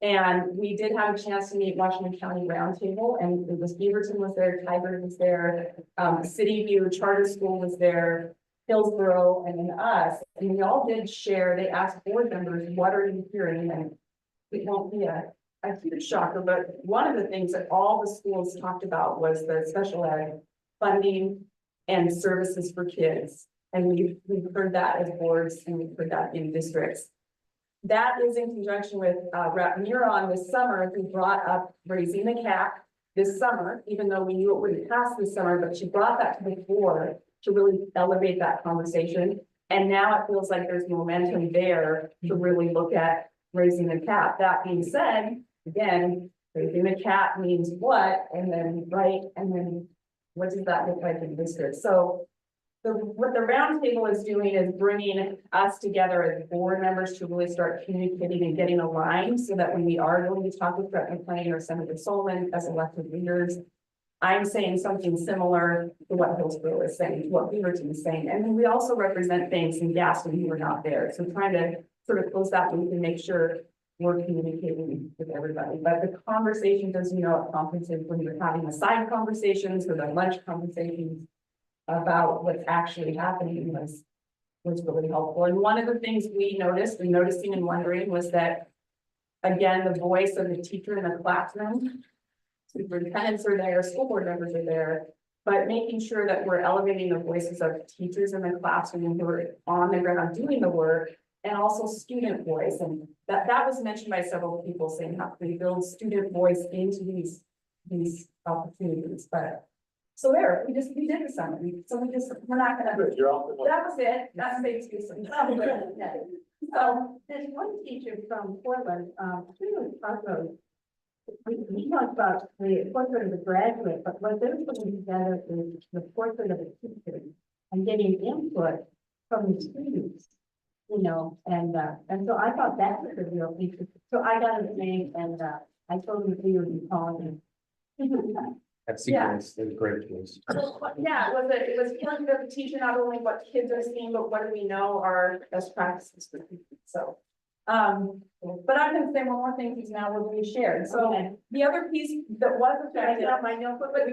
And we did have a chance to meet Washington County Roundtable, and it was Beaverton was there, Tiger was there, City View Charter School was there, Hillsborough, and then us. And we all did share, they asked board members, what are you hearing? And it won't be a a huge shocker, but one of the things that all the schools talked about was the special ed funding and services for kids. And we've heard that as boards and we've heard that in districts. That is in conjunction with Rep. Muron this summer, who brought up raising the cap this summer, even though we knew it wouldn't pass this summer, but she brought that to the floor to really elevate that conversation. And now it feels like there's momentum there to really look at raising the cap. That being said, again, raising the cap means what, and then and then what does that look like in districts? So what the roundtable is doing is bringing us together as board members to really start communicating and getting aligned so that when we are going to talk with Rep. McLean or Senator Sullivan as elected leaders, I'm saying something similar to what Hillsborough is saying, to what Beaverton is saying. And then we also represent things in Gaston who are not there. So trying to sort of close that loop and make sure we're communicating with everybody. But the conversations, as you know, at conferences, when you're having the side conversations or the lunch conversations about what's actually happening was really helpful. And one of the things we noticed and noticing and wondering was that, again, the voice of the teacher in the classroom, superintendents are there, school board members are there, but making sure that we're elevating the voices of teachers in the classroom who are on the ground doing the work, and also student voice. And that was mentioned by several people saying how we build student voice into these opportunities. But so there, we did the summary. So we're not gonna, You're off the one. that was it. That's basically some. So there's one teacher from Portland, we really talked about. We talked about the portrait of the graduate, but what they're putting together is the portrait of the teacher and getting input from the students. You know, and so I thought that was a real feature. So I got his name and I told him we would be calling him. That sequence is great tools. Yeah, it was telling the teacher not only what kids are seeing, but what do we know are best practices for people. So, but I'm gonna say one more thing because now we're being shared. So the other piece that was affected on my notebook, but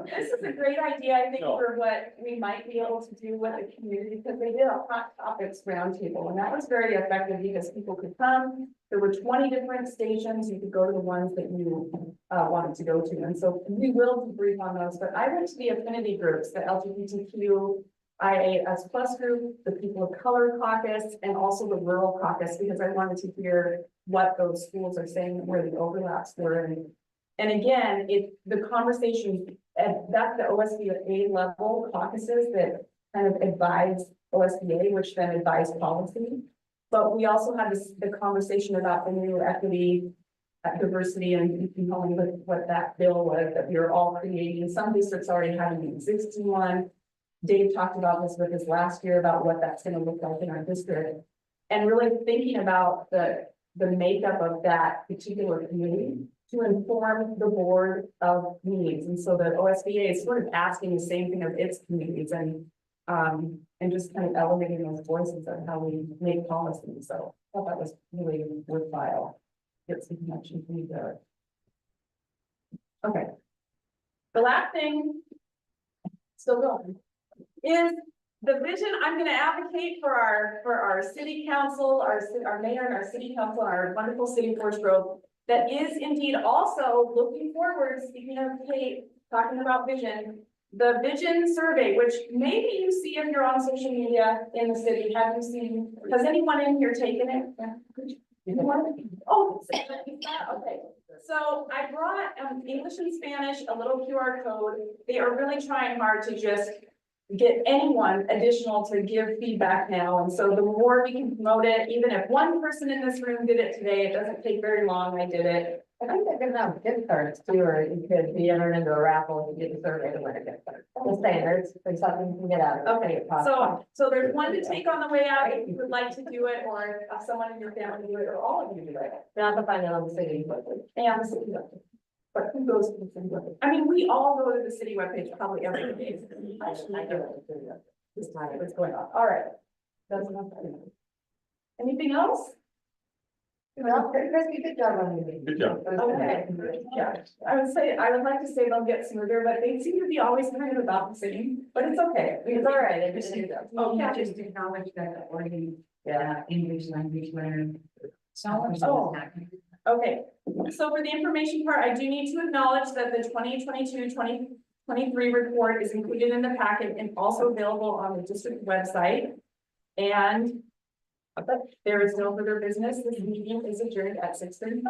this is a great idea, I think, for what we might be able to do with the community, because they did a hot topics roundtable, and that was very effective because people could come. There were 20 different stations. You could go to the ones that you wanted to go to, and so we will debrief on those. But I went to the affinity groups, the LGBTQ. IAS plus group, the People of Color Caucus, and also the Rural Caucus, because I wanted to hear what those schools are saying, where the overlaps were. And again, the conversation, that's the OSBA level caucuses that kind of advise OSBA, which then advise policy. But we also had the conversation about the new equity, diversity, and knowing what that bill was that we were all creating. Some districts already had an existing one. Dave talked about this with us last year about what that's going to look like in our district, and really thinking about the makeup of that particular community to inform the board of needs. And so the OSBA is sort of asking the same thing of its communities and just kind of elevating those voices of how we make policy. So I thought that was really worthwhile. Get some connection from you there. Okay. The last thing, still going, is the vision. I'm going to advocate for our city council, our mayor and our city council, our wonderful city of Forest Grove, that is indeed also looking forward. Speaking of Kate, talking about vision, the vision survey, which maybe you see if you're on social media in the city. Have you seen? Has anyone in here taken it? Yeah. Oh, okay. So I brought English and Spanish, a little QR code. They are really trying hard to just get anyone additional to give feedback now. And so the more we can promote it, even if one person in this room did it today, it doesn't take very long. I did it. I think they're gonna have gift cards too, or you could be entered into a raffle and get a survey to win a gift card. Just saying, there's something you can get out of it. Okay, so there's one to take on the way out if you would like to do it, or if someone in your family do it, or all of you do it. You have to find it on the city website. And the city webpage. But who goes to the city webpage? I mean, we all go to the city webpage probably every day. I do it. This time, what's going on? All right. That's enough. Anything else? Well, Chris, you good job on your meeting. Good job. Okay, yeah, I would like to say they'll get smoother, but they seem to be always kind of about the same, but it's okay. It's all right. Oh, yeah. Just acknowledge that the Oregon, Yeah. English language learner. Oh. Okay, so for the information part, I do need to acknowledge that the 2022-2023 report is included in the packet and also available on the district website. And there is no further business. This meeting is adjourned at 6:35.